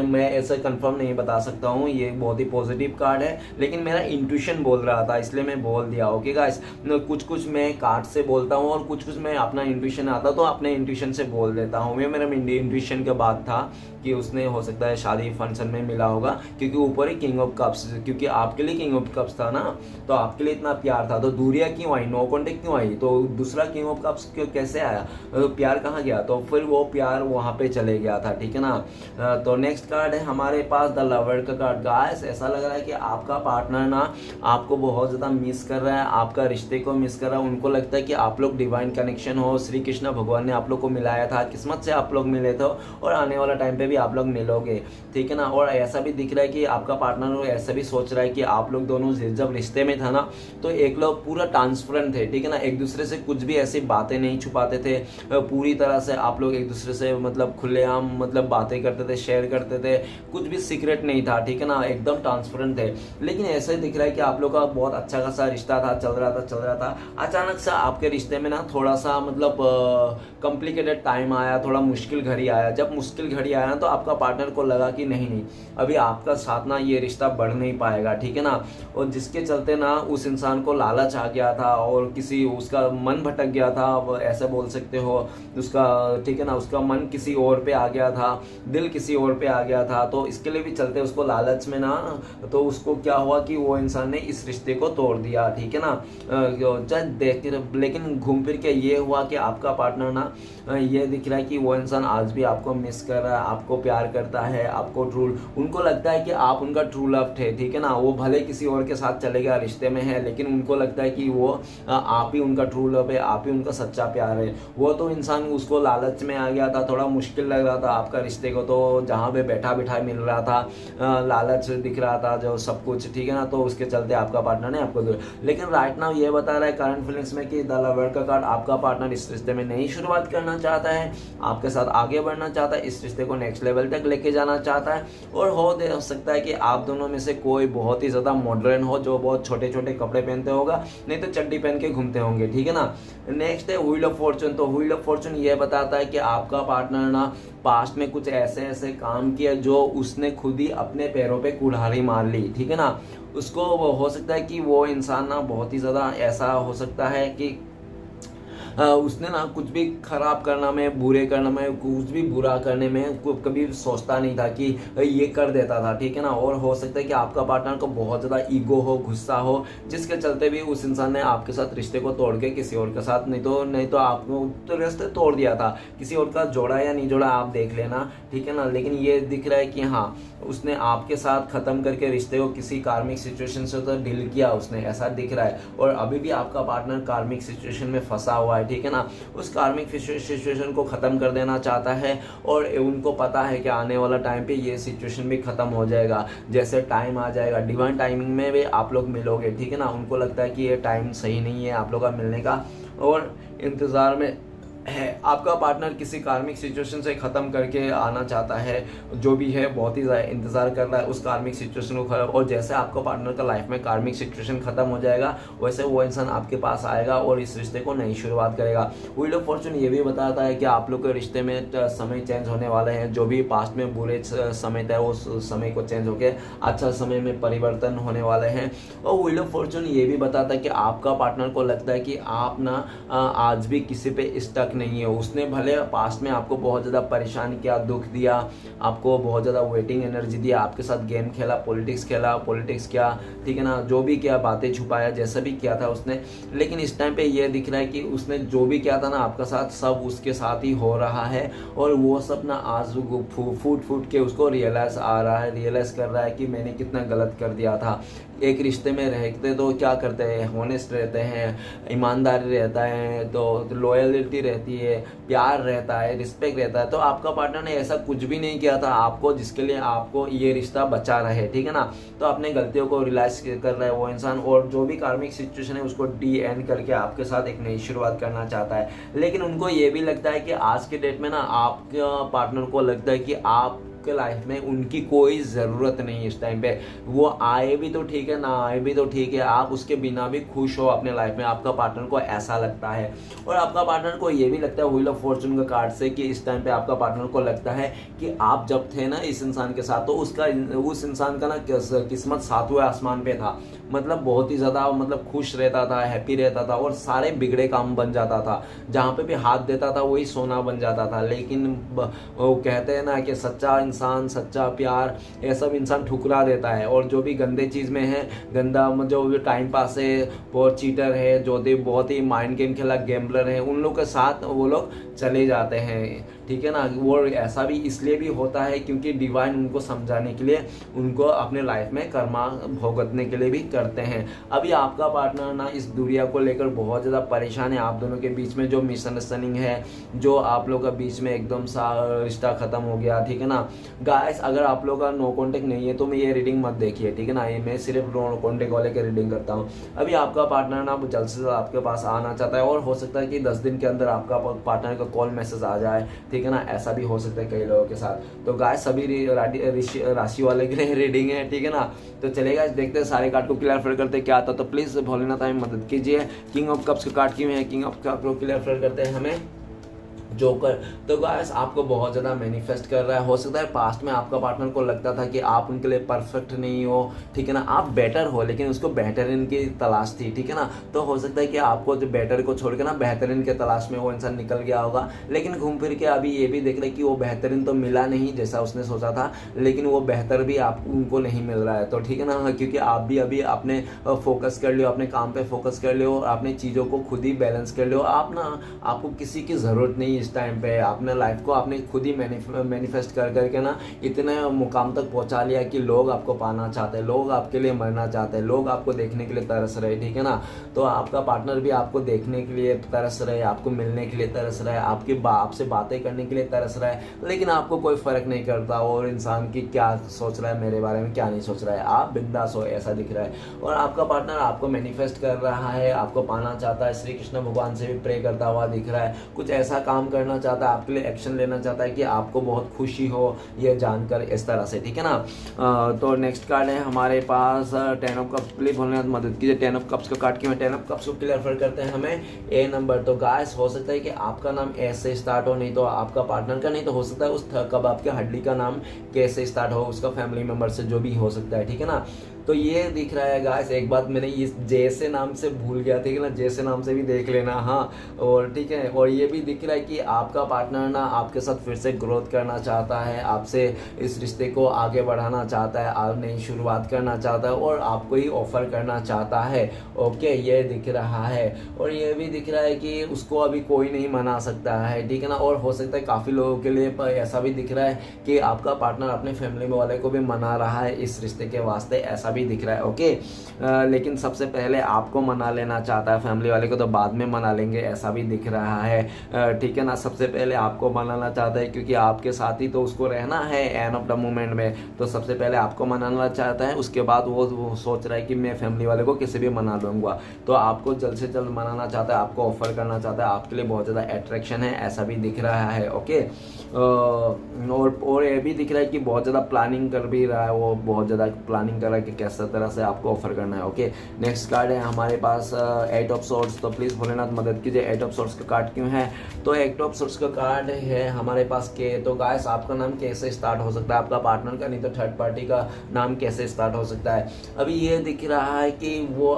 मैं ऐसा कंफर्म नहीं बता सकता हूँ, ये बहुत ही पॉजिटिव कार्ड है, लेकिन मेरा इंट्यूशन बोल रहा था इसलिए मैं बोल दिया। ओके गाइस, कुछ कुछ मैं कार्ड से बोलता हूँ और कुछ कुछ मैं अपना इंट्यूशन आता तो अपने इंट्यूशन से बोल देता हूँ। ये मेरा इंट्यूशन के बाद था कि उसने हो सकता है शादी फंक्शन में मिला होगा, क्योंकि ऊपर ही किंग ऑफ कप्स, क्योंकि आपके लिए किंग ऑफ कप्स था ना, तो आपके लिए इतना प्यार था, तो दूरियां क्यों आई, नो कॉन्टेक्ट क्यों आई, तो दूसरा किंग ऑफ कप्स क्यों कैसे आया, तो प्यार कहाँ गया, तो फिर वो प्यार वहाँ पे चले गया था, ठीक है ना। तो नेक्स्ट कार्ड है हमारे पास द लवर का कार्ड। गाइस, ऐसा लग रहा है कि आपका पार्टनर ना आपको बहुत ज़्यादा मिस कर रहा है, आपका रिश्ते को मिस कर रहा है। उनको लगता है कि आप लोग डिवाइन कनेक्शन हो, श्री कृष्ण भगवान ने आप लोग को मिलाया था, किस्मत से आप लोग मिले थे और आने वाला टाइम पे भी आप लोग मिलोगे, ठीक है ना। और ऐसा भी दिख रहा है कि आपका पार्टनर ऐसा भी सोच रहा है कि आप लोग दोनों जब रिश्ते में था ना तो एक लोग पूरा ट्रांसपेरेंट थे, ठीक है ना, एक दूसरे से कुछ भी ऐसी बातें नहीं छुपाते थे, पूरी तरह से आप लोग एक दूसरे से मतलब खुलेआम मतलब बातें करते थे, शेयर करते थे, कुछ भी सीक्रेट नहीं था, ठीक है ना, एकदम ट्रांसपेरेंट थे। लेकिन ऐसा ही दिख रहा है कि आप लोग का बहुत अच्छा खासा रिश्ता था, चल रहा था, अचानक से आपके रिश्ते में ना थोड़ा सा मतलब कॉम्प्लिकेटेड टाइम आया, थोड़ा मुश्किल घड़ी आया। जब मुश्किल घड़ी आया ना तो आपका पार्टनर को लगा कि नहीं अभी आपका साथ ना ये रिश्ता बढ़ नहीं पाएगा, ठीक है ना। और जिसके चलते ना उस इंसान को लालच आ गया था और किसी उसका मन भटक गया था, ऐसा बोल सकते हो उसका, ठीक है ना, उसका मन किसी और पे आ गया था, दिल किसी और पे आ गया था, तो इसके लिए भी चलते उसको लालच में ना, तो उसको क्या हुआ कि वो इंसान ने इस रिश्ते को तोड़ दिया, ठीक है ना। लेकिन घूम फिर के ये हुआ कि आपका पार्टनर ना ये दिख रहा है कि वो इंसान आज भी आपको मिस कर रहा है, आपको प्यार करता है, आपको उनको लगता है कि आप उनका ट्रू लव थे, ठीक है ना। वो भले किसी और के साथ चले गया, रिश्ते में है, लेकिन उनको लगता है कि वो आप ही उनका ट्रू लव है, आप ही उनका सच्चा प्यार है। वो तो इंसान उसको लालच में आ गया था, थोड़ा मुश्किल लग रहा था आपका रिश्ते को, तो जहाँ पे बैठा बिठा मिल रहा था, लालच दिख रहा था जो सब कुछ, ठीक है ना, तो उसके चलते आपका पार्टनर ने आपको लेकिन राइट नाउ ये बता रहा है करंट फीलिंग्स में कि द लवर का कार्ड, आपका पार्टनर इस रिश्ते में नई शुरुआत करना चाहता है, आपके साथ आगे बढ़ना चाहता है, इस रिश्ते को नेक्स्ट लेवल तक लेके जाना चाहता है। और हो सकता है कि आप दोनों में से कोई बहुत ही ज़्यादा मॉडर्न हो, जो बहुत छोटे छोटे कपड़े पहनते होगा, नहीं तो चड्डी पहन के घूमते होंगे, ठीक है ना। नेक्स्ट है व्हील ऑफ फॉर्चून। तो व्हील ऑफ फॉर्चून ये बताता है कि आपका पार्टनर ना पास्ट में कुछ ऐसे ऐसे काम किया जो उसने खुद ही अपने पैरों पे कुल्हाड़ी मार ली, ठीक है ना। उसको हो सकता है कि वो इंसान ना बहुत ही ज़्यादा ऐसा हो सकता है कि उसने ना कुछ भी खराब करना में, बुरे करना में, कुछ भी बुरा करने में कभी सोचता नहीं था कि ये कर देता था, ठीक है ना। और हो सकता है कि आपका पार्टनर को बहुत ज़्यादा ईगो हो, गुस्सा हो, जिसके चलते भी उस इंसान ने आपके साथ रिश्ते को तोड़ के किसी और के साथ, नहीं तो आपको तो रिश्ते तोड़ दिया था, किसी और का जोड़ा या नहीं जोड़ा आप देख लेना, ठीक है ना। लेकिन ये दिख रहा है कि हाँ, उसने आपके साथ खत्म करके रिश्ते को किसी कार्मिक सिचुएशन से तो डील किया उसने, ऐसा दिख रहा है। और अभी भी आपका पार्टनर कार्मिक सिचुएशन में फंसा हुआ है, ठीक है ना। उस कार्मिक सिचुएशन को खत्म कर देना चाहता है और उनको पता है कि आने वाला टाइम पे ये सिचुएशन भी खत्म हो जाएगा। जैसे टाइम आ जाएगा, डिवाइन टाइमिंग में भी आप लोग मिलोगे, ठीक है ना। उनको लगता है कि ये टाइम सही नहीं है आप लोग का मिलने का और इंतजार में है। आपका पार्टनर किसी कार्मिक सिचुएशन से ख़त्म करके आना चाहता है, जो भी है बहुत ही ज़्यादा इंतज़ार कर रहा है उस कार्मिक सिचुएशन को खत्म। और जैसे आपका पार्टनर का लाइफ में कार्मिक सिचुएशन ख़त्म हो जाएगा, वैसे वो इंसान आपके पास आएगा और इस रिश्ते को नई शुरुआत करेगा। व्हील ऑफ फॉर्चून ये भी बताता है कि आप लोग के रिश्ते में समय चेंज होने वाले हैं। जो भी पास्ट में बुरे समय था उस समय को चेंज होकर अच्छा समय में परिवर्तन होने वाले हैं। और व्हील ऑफ फॉर्चून ये भी बताता है कि आपका पार्टनर को लगता है कि आप ना आज भी किसी पे स्टक नहीं है। उसने भले पास्ट में आपको बहुत ज़्यादा परेशान किया, दुख दिया, आपको बहुत ज़्यादा वेटिंग एनर्जी दिया, आपके साथ गेम खेला, पॉलिटिक्स किया, ठीक है ना, जो भी किया, बातें छुपाया, जैसा भी किया था उसने। लेकिन इस टाइम पे ये दिख रहा है कि उसने जो भी किया था ना आपका साथ, सब उसके साथ ही हो रहा है और वो सब ना आज फूट के उसको रियलाइज कर रहा है कि मैंने कितना गलत कर दिया था। एक रिश्ते में रहते तो क्या करते हैं, होनेस्ट रहते हैं, ईमानदारी रहता है, तो लॉयल्टी रहती है, प्यार रहता है, रिस्पेक्ट रहता है। तो आपका पार्टनर ने ऐसा कुछ भी नहीं किया था आपको जिसके लिए आपको ये रिश्ता बचा रहे, ठीक है ना। तो अपने गलतियों को रियलाइज कर रहा है वो इंसान और जो भी कार्मिक सिचुएशन है उसको डी एंड करके आपके साथ एक नई शुरुआत करना चाहता है। लेकिन उनको ये भी लगता है कि आज के डेट में ना आपके पार्टनर को लगता है कि आप के लाइफ में उनकी कोई ज़रूरत नहीं इस टाइम पे। वो आए भी तो ठीक है, ना आए भी तो ठीक है, आप उसके बिना भी खुश हो अपने लाइफ में। आपका पार्टनर को ऐसा लगता है और आपका पार्टनर को ये भी लगता है व्हील ऑफ फॉर्चून का कार्ड से कि इस टाइम पे आपका पार्टनर को लगता है कि आप जब थे ना इस इंसान के साथ, तो उस इंसान का ना किस्मत सातवें आसमान पे था। मतलब बहुत ही ज़्यादा खुश रहता था, हैप्पी रहता था और सारे बिगड़े काम बन जाता था। जहाँ पे भी हाथ देता था वही सोना बन जाता था। लेकिन वो कहते हैं ना कि सच्चा इंसान, सच्चा प्यार, ये सब इंसान ठुकरा देता है। और जो भी गंदे चीज़ में है, गंदा जो टाइम पास है, बहुत चीटर है, जो बहुत ही माइंड गेम खेला गैम्बलर है, उन लोग के साथ वो लोग चले जाते हैं, ठीक है ना। वो ऐसा भी इसलिए भी होता है क्योंकि डिवाइन उनको समझाने के लिए, उनको अपने लाइफ में कर्मा भुगतने के लिए भी करते हैं। अभी आपका पार्टनर ना इस दुनिया को लेकर बहुत ज़्यादा परेशान है। आप दोनों के बीच में जो मिसअंडरस्टैंडिंग है, जो आप लोग का बीच में एकदम सा रिश्ता खत्म हो गया, ठीक है ना। गाइस, अगर आप लोग का नो कॉन्टेक्ट नहीं है तो मैं ये रीडिंग मत देखिए, ठीक है ना। ये मैं सिर्फ नो कॉन्टेक्ट वाले के रीडिंग करता हूँ। अभी आपका पार्टनर ना जल्द से जल्द आपके पास आना चाहता है और हो सकता है कि 10 दिन के अंदर आपका पार्टनर का कॉल मैसेज आ जाए, ठीक है ना। ऐसा भी हो सकता है कई लोगों के साथ। तो गाइस, सभी राशि वाले के लिए रीडिंग है, ठीक है ना। तो चलेगा, देखते हैं सारे कार्ड को क्लियर करते हैं क्या आता। तो प्लीज भोलेनाथ हमें मदद कीजिए। किंग ऑफ कप्स के कार्ड क्यों है, किंग ऑफ कप को क्लियर करते हैं हमें जोकर। तो गाइस, आपको बहुत ज़्यादा मैनिफेस्ट कर रहा है। हो सकता है पास्ट में आपका पार्टनर को लगता था कि आप उनके लिए परफेक्ट नहीं हो, ठीक है ना। आप बेटर हो लेकिन उसको बेहतरीन की तलाश थी, ठीक है ना। तो हो सकता है कि आपको जो बेटर को छोड़ के ना बेहतरीन के तलाश में वो इंसान निकल गया होगा। लेकिन घूम फिर के अभी ये भी देख रहे कि वो बेहतरीन तो मिला नहीं जैसा उसने सोचा था, लेकिन वो बेहतर भी आप उनको नहीं मिल रहा है। तो ठीक है ना, क्योंकि आप भी अभी अपने फोकस कर लियो, अपने काम पे फोकस कर लियो, अपनी चीज़ों को खुद ही बैलेंस कर लियो। आपको किसी की ज़रूरत नहीं इस टाइम पे। अपने लाइफ को आपने खुद ही मैनिफेस्ट कर करके ना इतने मुकाम तक पहुंचा लिया कि लोग आपको पाना चाहते हैं, लोग आपके लिए मरना चाहते हैं, लोग आपको देखने के लिए तरस रहे, ठीक है ना। तो आपका पार्टनर भी आपको देखने के लिए तरस रहे, आपको मिलने के लिए तरस रहा है, आपसे बातें करने के लिए तरस रहा है। लेकिन आपको कोई फर्क नहीं करता और इंसान की क्या सोच रहा है मेरे बारे में, क्या नहीं सोच रहा है। आप बिंदास हो, ऐसा दिख रहा है। और आपका पार्टनर आपको मैनिफेस्ट कर रहा है, आपको पाना चाहता है, श्री कृष्ण भगवान से भी प्रे करता हुआ दिख रहा है। कुछ ऐसा काम करना चाहता है, आपके लिए एक्शन लेना चाहता है कि आपको बहुत खुशी हो ये जानकर, इस तरह से, ठीक है ना। तो नेक्स्ट कार्ड है हमारे पास 10 ऑफ कप्स। प्लीज भोलेनाथ मदद कीजिए। 10 ऑफ कप्स का कार्ड क्यों है, 10 ऑफ कप्स को क्लियर करते हैं हमें ए नंबर। तो गाइस, हो सकता है कि आपका नाम ए से स्टार्ट हो, नहीं तो आपका पार्टनर का, नहीं तो हो सकता है उस कब आपके हड्डी का नाम के से स्टार्ट हो, उसका फैमिली मेंबर से, जो भी हो सकता है, ठीक है ना। तो ये दिख रहा है गाइस, एक बात मैंने इस जैसे नाम से भूल गया, ठीक है ना, जैसे नाम से भी देख लेना। हाँ, और ठीक है, और ये भी दिख रहा है कि आपका पार्टनर ना आपके साथ फिर से ग्रोथ करना चाहता है, आपसे इस रिश्ते को आगे बढ़ाना चाहता है, आप नई शुरुआत करना चाहता है और आपको ही ऑफर करना चाहता है। ओके, ये दिख रहा है। और ये भी दिख रहा है कि उसको अभी कोई नहीं मना सकता है, ठीक है ना। और हो सकता है काफ़ी लोगों के लिए ऐसा भी दिख रहा है कि आपका पार्टनर अपने फैमिली वाले को भी मना रहा है इस रिश्ते के वास्ते, ऐसा भी दिख रहा है। ओके, लेकिन सबसे पहले आपको मना लेना चाहता है, फैमिली वाले को तो बाद में मना लेंगे, ऐसा भी दिख रहा है। ठीक है ना, सबसे पहले आपको मनाना चाहता है क्योंकि आपके साथ ही तो उसको रहना है एंड ऑफ द मोमेंट में। तो सबसे पहले आपको मनाना चाहता है, उसके बाद वो सोच रहा है कि मैं फैमिली वाले को किसी भी मना लूँगा। तो आपको जल्द से जल्द मनाना चाहता है, आपको ऑफर करना चाहता है, आपके लिए बहुत ज़्यादा अट्रैक्शन है, ऐसा भी दिख रहा है। ओके, और ये भी दिख रहा है कि बहुत ज़्यादा प्लानिंग कर भी रहा है, वो बहुत ज़्यादा प्लानिंग कर रहा है कि कैसे तरह से आपको ऑफर करना है। ओके, नेक्स्ट कार्ड है हमारे पास 8 ऑफ सोर्ड्स। तो प्लीज़ भोलेनाथ मदद कीजिए, 8 ऑफ सोर्ड्स का कार्ड क्यों है? तो 8 ऑफ सोर्ड्स का कार्ड है हमारे पास के। तो गाइस, आपका नाम कैसे स्टार्ट हो सकता है, आपका पार्टनर का नहीं तो थर्ड पार्टी का नाम कैसे स्टार्ट हो सकता है? अभी ये दिख रहा है कि वो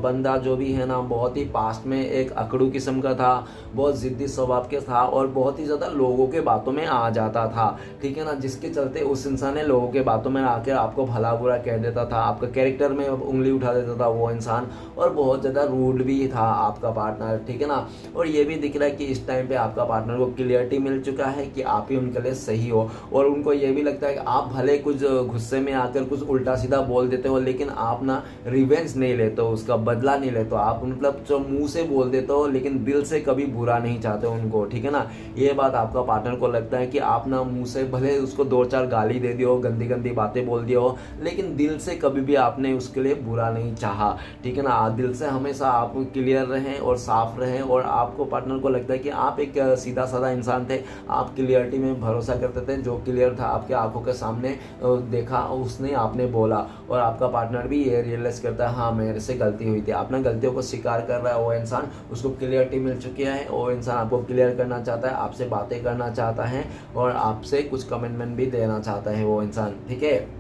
बंदा जो भी है ना, बहुत ही पास्ट में एक अकड़ू किस्म का था, बहुत ज़िद्दी स्वभाव के था और बहुत ही ज़्यादा लोगों के बातों में आ जाता था, ठीक है ना, जिसके चलते उस इंसान ने लोगों के बातों में आकर आपको भला बुरा कह देता था, आपका कैरेक्टर में उंगली उठा देता था वो इंसान, और बहुत ज़्यादा रूड भी था आपका पार्टनर, ठीक है ना। और ये भी दिख रहा है कि इस टाइम पे आपका पार्टनर को क्लियरिटी मिल चुका है कि आप ही उनके लिए सही हो, और उनको ये भी लगता है कि आप भले कुछ गुस्से में आकर कुछ उल्टा सीधा बोल देते हो, लेकिन आप ना रिवेंज नहीं लेते हो, उसका बदला नहीं लेते हो, आप मतलब जो मुंह से बोल देते हो लेकिन दिल से कभी बुरा नहीं चाहते उनको, ठीक है ना। ये बात आपका पार्टनर को लगता है कि आप ना मुंह से भले उसको 2-4 गाली दे दियो, गंदी गंदी बातें बोल दियो हो, लेकिन दिल से कभी भी आपने उसके लिए बुरा नहीं चाहा, ठीक है ना। दिल से हमेशा आप क्लियर रहें और साफ रहें, और आपको पार्टनर को लगता है कि आप एक सीधा साधा इंसान थे, आप क्लियरिटी में भरोसा करते थे, जो क्लियर था आपके आंखों के सामने देखा उसने, आपने बोला, और आपका पार्टनर भी ये रियलाइज करता है हाँ मेरे से गलती हुई थी, अपना गलतियों को स्वीकार कर रहा है वो इंसान, उसको क्लियरिटी मिल चुकी है, वो इंसान आपको क्लियर करना चाहता है, आपसे बातें करना चाहता है और आपसे कुछ कमिटमेंट भी देना चाहता है वो इंसान, ठीक है।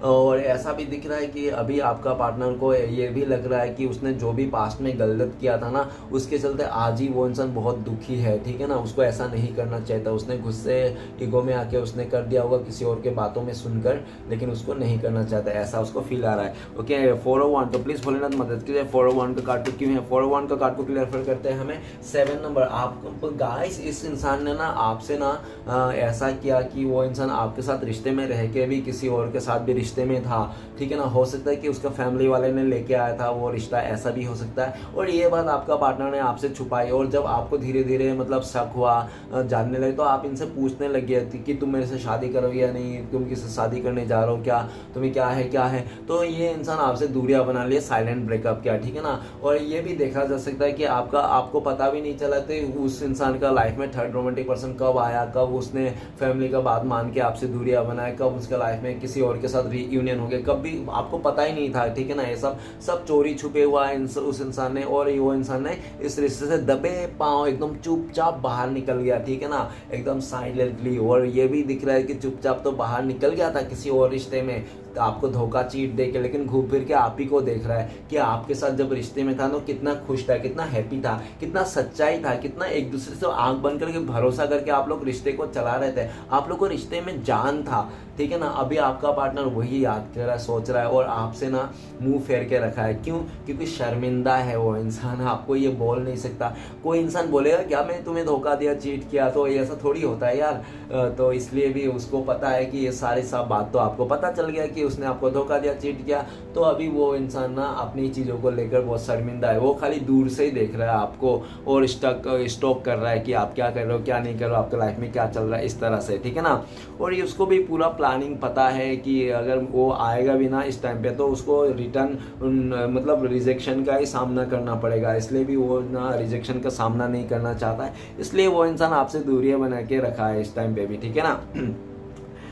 और ऐसा भी दिख रहा है कि अभी आपका पार्टनर को ये भी लग रहा है कि उसने जो भी पास्ट में गलत किया था ना, उसके चलते आज ही वो इंसान बहुत दुखी है, ठीक है ना, उसको ऐसा नहीं करना चाहिए था, उसने गुस्से ईगो में आके उसने कर दिया होगा किसी और के बातों में सुनकर, लेकिन उसको नहीं करना चाहता, ऐसा उसको फील आ रहा है। ओके, 401, तो प्लीज़ भोलेनाथ मदद कीजिए, 401 का कार्ड क्यों है? 401 का कार्ड को क्लियर करते हैं हमें 7 नंबर। आपको गाइस, इस इंसान ने ना आपसे ना ऐसा किया कि वो इंसान आपके साथ रिश्ते में रह के भी किसी और के साथ भी रिश्ते में था, ठीक है ना। हो सकता है कि उसका फैमिली वाले ने लेके आया था वो रिश्ता, ऐसा भी हो सकता है, और ये बात आपका पार्टनर ने आपसे छुपाई, और जब आपको धीरे धीरे मतलब शक हुआ, जानने लगे, तो आप इनसे पूछने लग गए कि तुम मेरे से शादी करोगे या नहीं, तुम किससे शादी करने जा रहे हो, क्या तुम्हें क्या है। तो ये इंसान आपसे दूरियां बना लिए, साइलेंट ब्रेकअप किया, ठीक है ना। और ये भी देखा जा सकता है कि आपको पता भी नहीं चला तो उस इंसान का लाइफ में थर्ड रोमांटिक पर्सन कब आया, कब उसने फैमिली का बात मान के आपसे दूरियां बनाए, कब उसका लाइफ में किसी और के साथ यूनियन हो गया, कभी आपको पता ही नहीं था, ठीक है ना। ये सब चोरी छुपे हुआ है उस इंसान ने, और वो इंसान ने इस रिश्ते से दबे पांव एकदम चुपचाप बाहर निकल गया, ठीक है ना, एकदम साइलेंटली। और ये भी दिख रहा है कि चुपचाप तो बाहर निकल गया था किसी और रिश्ते में, तो आपको धोखा चीट दे के, लेकिन घूम फिर के आप ही को देख रहा है कि आपके साथ जब रिश्ते में था तो कितना खुश था, कितना हैप्पी था, कितना सच्चाई था, कितना एक दूसरे से आंख बंद करके भरोसा करके आप लोग रिश्ते को चला रहे थे, आप लोग को रिश्ते में जान था, ठीक है ना। अभी आपका पार्टनर वही याद कर रहा है, सोच रहा है, और आपसे ना मुंह फेर के रखा है। क्यों? क्योंकि शर्मिंदा है वो इंसान, आपको ये बोल नहीं सकता। कोई इंसान बोलेगा क्या मैं तुम्हें धोखा दिया, चीट किया, तो ऐसा थोड़ी होता है यार। तो इसलिए भी उसको पता है कि ये सारी सब बात तो आपको पता चल गया कि उसने आपको धोखा दिया, चीट किया, तो अभी वो इंसान ना अपनी चीज़ों को लेकर बहुत शर्मिंदा है। वो खाली दूर से ही देख रहा है आपको और स्टॉक कर रहा है कि आप क्या कर रहे हो, क्या नहीं कर रहे हो, आपके लाइफ में क्या चल रहा है, इस तरह से, ठीक है ना। और ये उसको भी पूरा प्लानिंग पता है कि अगर वो आएगा भी ना इस टाइम पे तो उसको रिटर्न मतलब रिजेक्शन का ही सामना करना पड़ेगा, इसलिए भी वो ना रिजेक्शन का सामना नहीं करना चाहता है, इसलिए वो इंसान आपसे दूरियां बना के रखा है इस टाइम पे भी, ठीक है ना।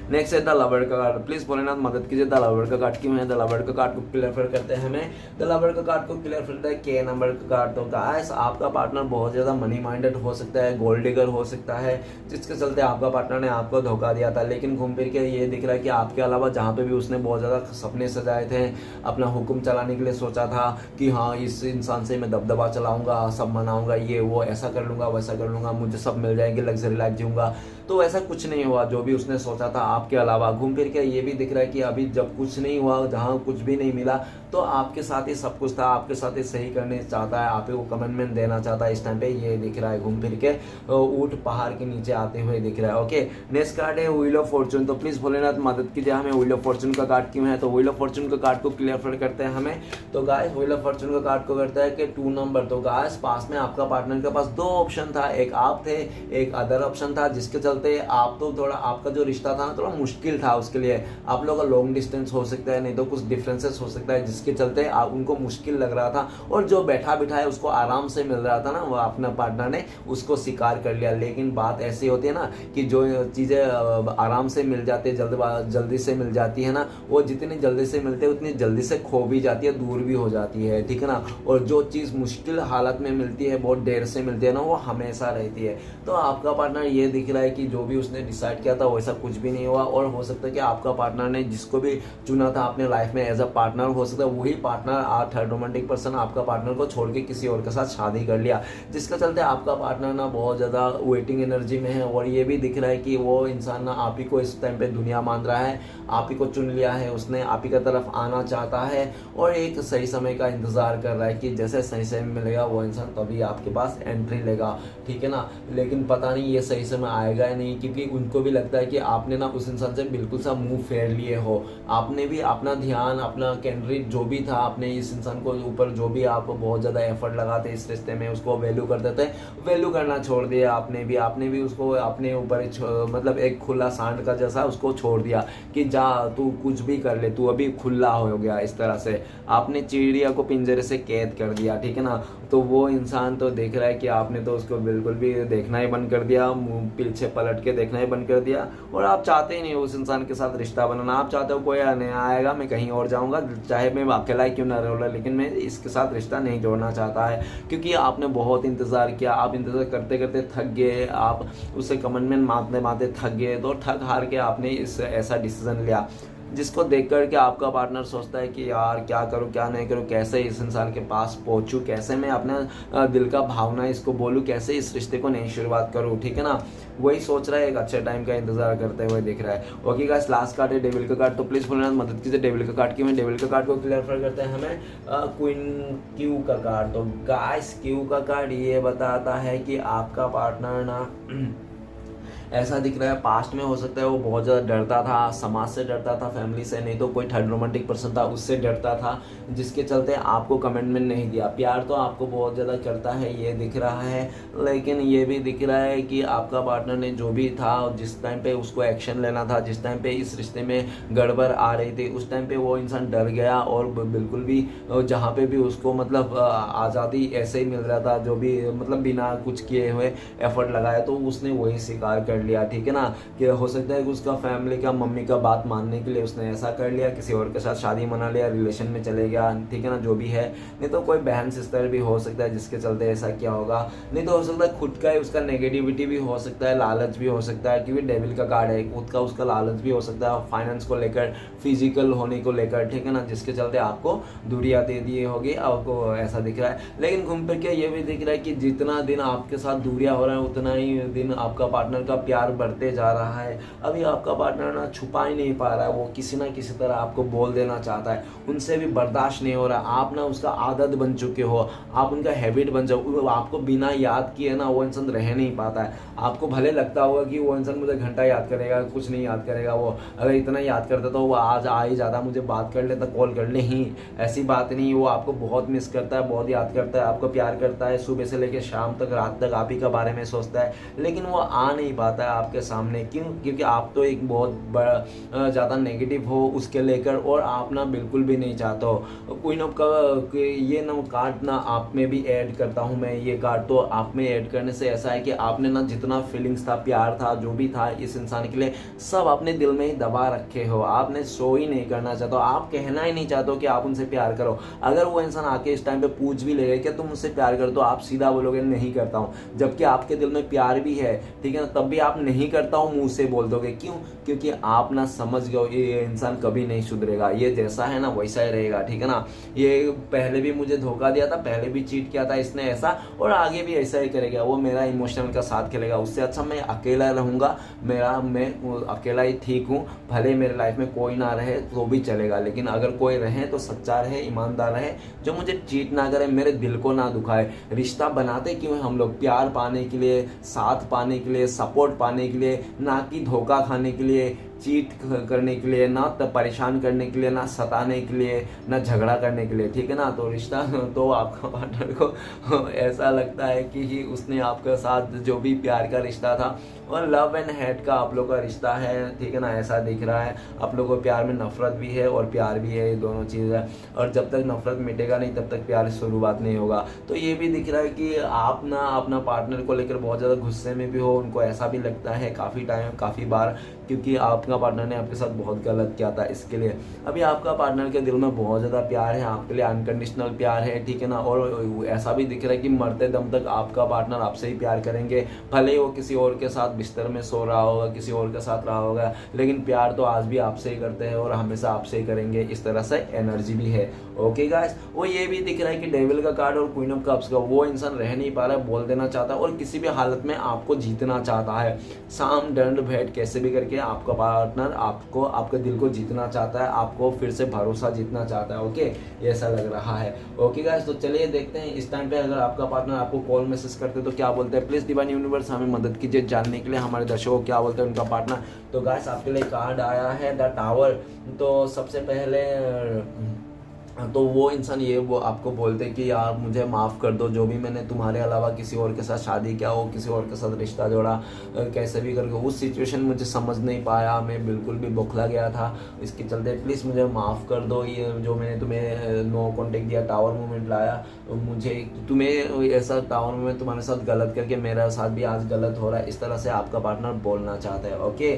नेक्स्ट है द लवर का कार्ड। प्लीज भोलेनाथ मदद कीजिए, द लवर का कार्ड क्यों है? द लवर का कार्ड को क्लियर करते हैं हमें। द लवर का कार्ड को क्लियर करता है के नंबर का कार्ड। तो गाइस आपका पार्टनर बहुत ज्यादा मनी माइंडेड हो सकता है, गोल्ड डिगर हो सकता है, जिसके चलते आपका पार्टनर ने आपको धोखा दिया था। लेकिन घूम फिर के ये दिख रहा है कि आपके अलावा जहाँ पे भी उसने बहुत ज्यादा सपने सजाए थे, अपना हुक्म चलाने के लिए सोचा था कि हाँ इस इंसान से मैं दबदबा चलाऊंगा, सब मनाऊंगा, ये वो ऐसा कर लूंगा, वैसा कर लूंगा, मुझे सब मिल जाएंगे, लग्जरी लाइफ जीऊंगा, तो ऐसा कुछ नहीं हुआ। जो भी उसने सोचा था आपके अलावा, घूम फिर के ये भी दिख रहा है कि अभी जब कुछ नहीं हुआ, जहाँ कुछ भी नहीं मिला, तो आपके साथ ही सब कुछ था, आपके साथ ही सही करने चाहता है, आप ही को कमिटमेंट देना चाहता है। इस टाइम पे ये दिख रहा है घूम फिर के ऊंट पहाड़ के नीचे आते हुए दिख रहा है। ओके, नेक्स्ट कार्ड है व्हील ऑफ फॉर्चून। तो प्लीज भोलेनाथ मदद कीजिए हमें, व्हील ऑफ फॉर्चून का कार्ड क्यों है? तो व्हील ऑफ फॉर्चून का कार्ड को क्लियर करते हैं हमें। तो गाइस व्हील ऑफ फॉर्चून का कार्ड को करता है कि 2 नंबर। तो गाइस पास में आपका पार्टनर के पास 2 ऑप्शन था, एक आप थे, एक अदर ऑप्शन था, जिसके चलते आप तो थोड़ा आपका जो रिश्ता था ना थोड़ा मुश्किल था उसके लिए। आप लोगों का लॉन्ग डिस्टेंस हो सकता है, नहीं तो कुछ डिफरेंसेस हो सकता है, जिसके चलते आप उनको मुश्किल लग रहा था, और जो बैठा बिठाए उसको आराम से मिल रहा था ना, वो अपना पार्टनर ने उसको स्वीकार कर लिया। लेकिन बात ऐसी होती है ना कि जो चीजें आराम से मिल जाती है, जल्दी से मिल जाती है ना, वो जितनी जल्दी से मिलते हैं उतनी जल्दी से खो भी जाती है, दूर भी हो जाती है, ठीक है ना। और जो चीज मुश्किल हालत में मिलती है, बहुत देर से मिलती है ना, वो हमेशा रहती है। तो आपका पार्टनर ये दिख रहा है कि जो भी उसने डिसाइड किया था वैसा कुछ भी नहीं हुआ, और हो सकता है कि आपका पार्टनर ने जिसको भी चुना था अपने लाइफ में एज अ पार्टनर, हो सकता है वही पार्टनर थर्ड रोमांटिक पर्सन आपका पार्टनर को छोड़ के किसी और के साथ शादी कर लिया, जिसके चलते आपका पार्टनर ना बहुत ज्यादा वेटिंग एनर्जी में है। और ये भी दिख रहा है कि वो इंसान ना आप ही को इस टाइम पे दुनिया मान रहा है, आप ही को चुन लिया है उसने, आप ही की तरफ आना चाहता है, और एक सही समय का इंतजार कर रहा है कि जैसे सही समय मिलेगा वो इंसान तभी आपके पास एंट्री लेगा, ठीक है ना। लेकिन पता नहीं ये सही समय आएगा या नहीं, क्योंकि उनको भी लगता है कि आपने ना उस इंसान से बिल्कुल सा मुंह फेर लिए हो, आपने भी अपना ध्यान, अपना कैंडिडेट जो भी था, आपने इस इंसान को ऊपर जो भी आप बहुत ज्यादा एफर्ट लगाते इस रिश्ते में, उसको वैल्यू करते थे, वैल्यू करना छोड़ दिया आपने भी उसको अपने ऊपर मतलब एक खुला सांड का जैसा उसको छोड़ दिया कि जा तू कुछ भी कर ले, तू अभी खुला हो गया। इस तरह से आपने चिड़िया को पिंजरे से कैद कर दिया, ठीक है ना। तो वो इंसान तो देख रहा है कि आपने तो उसको बिल्कुल भी देखना ही बंद कर दिया, मुंह पीछे पलट के देखना ही बंद कर दिया, और आप चाहते ही नहीं उस इंसान के साथ रिश्ता बनाना। आप चाहते हो कोई नया आएगा, मैं कहीं और जाऊंगा, चाहे मैं अकेला ही क्यों ना रहा, लेकिन मैं इसके साथ रिश्ता नहीं जोड़ना चाहता है, क्योंकि आपने बहुत इंतजार किया, आप इंतजार करते करते थक गए, आप उससे कमिटमेंट मारते मारते थक गए, तो थक हार के आपने इस ऐसा डिसीजन लिया, जिसको देख कर के आपका पार्टनर सोचता है कि यार क्या करूं क्या नहीं करूं, कैसे इस इंसान के पास पहुंचूं, कैसे मैं अपना दिल का भावना इसको बोलूं, कैसे इस रिश्ते को नई शुरुआत करूं, ठीक है ना। वही सोच रहा है, एक अच्छे टाइम का इंतजार करते हुए दिख रहा है। ओके गाइस, लास्ट कार्ड है डेविल का कार्ड। तो प्लीज भोलेनाथ मदद कीजिए, डेविल का कार्ड क्यों है? डेविल का कार्ड को क्लियर करते हैं हमें क्वीन क्यू का कार्ड। तो गाइस क्यू का कार्ड ये बताता है कि आपका पार्टनर ना ऐसा दिख रहा है, पास्ट में हो सकता है वो बहुत ज़्यादा डरता था, समाज से डरता था, फैमिली से, नहीं तो कोई थर्ड रोमांटिक पर्सन था उससे डरता था, जिसके चलते आपको कमिटमेंट नहीं दिया। प्यार तो आपको बहुत ज़्यादा करता है ये दिख रहा है, लेकिन ये भी दिख रहा है कि आपका पार्टनर ने जो भी था, जिस टाइम पे उसको एक्शन लेना था, जिस टाइम पे इस रिश्ते में गड़बड़ आ रही थी, उस टाइम पे वो इंसान डर गया, और बिल्कुल भी जहाँ पे भी उसको मतलब आज़ादी ऐसे ही मिल रहा था, जो भी मतलब बिना कुछ किए हुए एफर्ट लगाया, तो उसने वही स्वीकार कर लिया, ठीक है ना। कि हो सकता है कि उसका फैमिली का, मम्मी का बात मानने के लिए उसने ऐसा कर लिया, किसी और के साथ शादी मना लिया, रिलेशन में चले गया, ठीक है ना, जो भी है। नहीं तो कोई बहन सिस्टर भी हो सकता है जिसके चलते ऐसा क्या होगा, नहीं तो हो सकता है खुद का ही उसका नेगेटिविटी भी हो सकता है, लालच भी हो सकता है, क्योंकि डेविल का कार्ड है, खुद का उसका लालच भी हो सकता है, फाइनेंस को लेकर, फिजिकल होने को लेकर, ठीक है ना, जिसके चलते आपको दूरियां दे दी होगी, आपको ऐसा दिख रहा है। लेकिन घूम फिर के ये भी दिख रहा है कि जितना दिन आपके साथ दूरियां हो रहा है, उतना ही दिन आपका पार्टनर का प्यार बढ़ते जा रहा है। अभी आपका पार्टनर ना छुपा ही नहीं पा रहा है, वो किसी ना किसी तरह आपको बोल देना चाहता है, उनसे भी बर्दाश्त नहीं हो रहा, आप ना उसका आदत बन चुके हो, आप उनका हैबिट बन जाओ, आपको बिना याद किए ना वो इंसान रह नहीं पाता है। आपको भले लगता होगा कि वो इंसान मुझे घंटा याद करेगा, कुछ नहीं याद करेगा, वो अगर इतना याद करता तो वो आज आ ही जाता, मुझे बात कर लेता, कॉल कर ले, ही ऐसी बात नहीं। वो आपको बहुत मिस करता है, बहुत याद करता है, आपको प्यार करता है, सुबह से लेकर शाम तक, रात तक आप ही के बारे में सोचता है, लेकिन वो आ नहीं पाता चाहता है आपके सामने। क्यों? क्योंकि आप तो एक बहुत बड़ा ज़्यादा नेगेटिव हो उसके लेकर, और आप ना बिल्कुल भी नहीं चाहते हो। क्वीन ऑफ ये ना कार्ड ना आप में भी ऐड करता हूँ मैं, ये कार्ड तो आप में ऐड करने से ऐसा है कि आपने ना जितना फीलिंग्स था, प्यार था, जो भी था इस इंसान के लिए, सब अपने दिल में ही दबा रखे हो। आपने शो ही नहीं करना चाहते हो, आप कहना ही नहीं चाहते हो कि आप उनसे प्यार करो। अगर वो इंसान आके इस टाइम पे पूछ भी लेगा क्या तुम मुझसे प्यार करते हो, आप सीधा बोलोगे नहीं करता हूँ, जबकि आपके दिल में प्यार भी है, ठीक है ना, तब भी आप नहीं करता हूँ मुंह से बोल दोगे। क्यों? क्योंकि आप ना समझ गए ये इंसान कभी नहीं सुधरेगा, ये जैसा है ना वैसा ही रहेगा, ठीक है ना। ये पहले भी मुझे धोखा दिया था, पहले भी चीट किया था इसने ऐसा, और आगे भी ऐसा ही करेगा। वो मेरा इमोशनल का साथ खेलेगा। उससे अच्छा मैं अकेला रहूंगा, मैं अकेला ही ठीक हूँ। भले मेरे लाइफ में कोई ना रहे तो भी चलेगा, लेकिन अगर कोई रहे तो सच्चा रहे, ईमानदार रहे, जो मुझे चीट ना करे, मेरे दिल को ना दुखाए। रिश्ता बनाते क्यों है हम लोग? प्यार पाने के लिए, साथ पाने के लिए, सपोर्ट पाने के लिए, ना कि धोखा खाने के लिए, चीट करने के लिए, ना परेशान करने के लिए, ना सताने के लिए, ना झगड़ा करने के लिए, ठीक है ना। तो रिश्ता तो आपका पार्टनर को ऐसा लगता है कि उसने आपके साथ जो भी प्यार का रिश्ता था, और लव एंड हेट का आप लोग का रिश्ता है, ठीक है ना, ऐसा दिख रहा है। आप लोगों को प्यार में नफरत भी है और प्यार भी है, ये दोनों चीज़ है। और जब तक नफरत मिटेगा नहीं तब तक प्यार शुरुआत नहीं होगा। तो ये भी दिख रहा है कि आप ना अपना पार्टनर को लेकर बहुत ज़्यादा गुस्से में भी हो, उनको ऐसा भी लगता है काफ़ी बार, क्योंकि आपका पार्टनर ने आपके साथ बहुत गलत किया था। इसके लिए अभी आपका पार्टनर के दिल में बहुत ज़्यादा प्यार है, आपके लिए अनकंडीशनल प्यार है, ठीक है ना। और ऐसा भी दिख रहा है कि मरते दम तक आपका पार्टनर आपसे ही प्यार करेंगे, भले ही वो किसी और के साथ बिस्तर में सो रहा होगा, किसी और के साथ रहा होगा, लेकिन प्यार तो आज भी आपसे ही करते हैं और हमेशा आपसे ही करेंगे। इस तरह से एनर्जी भी है। ओके गाइस, वो ये भी दिख रहा है कि डेविल का कार्ड और क्वीन ऑफ कप्स का, वो इंसान रह नहीं पा रहा है, बोल देना चाहता है और किसी भी हालत में आपको जीतना चाहता है। साम दंड भेंट कैसे भी करके आपका पार्टनर आपको, आपके दिल को जीतना चाहता है, आपको फिर से भरोसा जीतना चाहता है। ओके, ये ऐसा लग रहा है। ओके गाइस, तो चलिए देखते हैं इस टाइम पे अगर आपका पार्टनर आपको कॉल मैसेज करते तो क्या बोलते हैं। प्लीज डिवाइन यूनिवर्स हमें मदद कीजिए जानने के लिए हमारे दर्शकों क्या बोलते हैं उनका पार्टनर। तो गाइस आपके लिए कार्ड आया है द टावर। तो सबसे पहले तो वो इंसान ये वो आपको बोलते कि यार मुझे माफ़ कर दो, जो भी मैंने तुम्हारे अलावा किसी और के साथ शादी किया हो, किसी और के साथ रिश्ता जोड़ा, कैसे भी करके उस सिचुएशन मुझे समझ नहीं पाया, मैं बिल्कुल भी बौखला गया था, इसके चलते प्लीज़ मुझे माफ़ कर दो। ये जो मैंने तुम्हें नो कॉन्टेक्ट दिया, टावर मूवमेंट लाया, मुझे तुम्हें ऐसा टावर मूवमेंट तुम्हारे साथ गलत करके मेरा साथ भी आज गलत हो रहा है, इस तरह से आपका पार्टनर बोलना चाहता है। ओके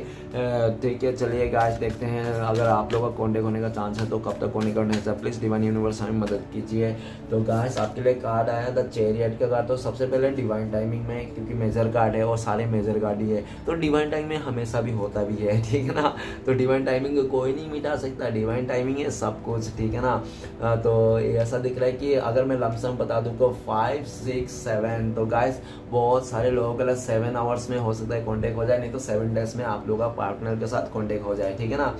ठीक है, चलिए गाइस देखते हैं अगर आप लोगों का कॉन्टेक्ट होने का चांस है तो कब तक कॉन्टेक्ट करने से प्लीज़ डिवाइन यूनिवर्स हमें मदद कीजिए। तो गाइस आपके लिए कार्ड आया द चैरियट का कार्ड। तो सबसे पहले डिवाइन टाइमिंग में, क्योंकि मेजर कार्ड है और सारे मेजर कार्ड ही है, तो डिवाइन टाइमिंग में हमेशा भी होता भी है, ठीक है ना। तो डिवाइन टाइमिंग को कोई नहीं मिटा सकता, डिवाइन टाइमिंग है सब कुछ, ठीक है ना। तो ऐसा दिख रहा है कि अगर मैं लमसम बता दूँ तो 5, 6, 7, तो गाइस बहुत सारे लोगों के लिए 7 आवर्स में हो सकता है कॉन्टेक्ट हो जाए, नहीं तो 7 डेज में आप लोगों का पार्टनर के साथ कॉन्टेक्ट हो जाए, ठीक है ना।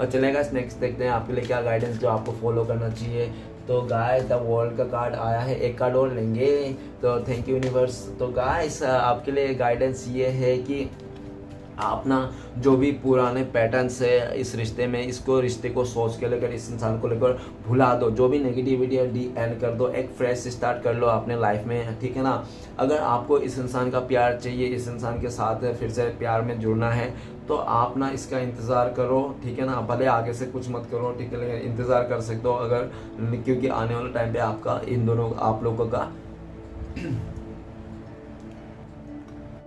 और चलेगा नेक्स्ट देखते हैं आपके लिए क्या गाइडेंस जो आपको फॉलो करना चाहिए। तो गाइस द वर्ल्ड का कार्ड आया है, एक कार्ड और लेंगे। तो थैंक यू यूनिवर्स। तो गाइस आपके लिए गाइडेंस ये है कि आप ना जो भी पुराने पैटर्न्स है इस रिश्ते में, इसको रिश्ते को सोच के लेकर, इस इंसान को लेकर भुला दो, जो भी नेगेटिविटी है डी एंड कर दो, एक फ्रेश स्टार्ट कर लो अपने लाइफ में, ठीक है ना। अगर आपको इस इंसान का प्यार चाहिए, इस इंसान के साथ फिर से प्यार में जुड़ना है, तो आप ना इसका इंतज़ार करो, ठीक है ना। भले आगे से कुछ मत करो, ठीक है, लेकिन इंतज़ार कर सकते हो अगर, क्योंकि आने वाले टाइम पे आपका इन दोनों आप लोगों का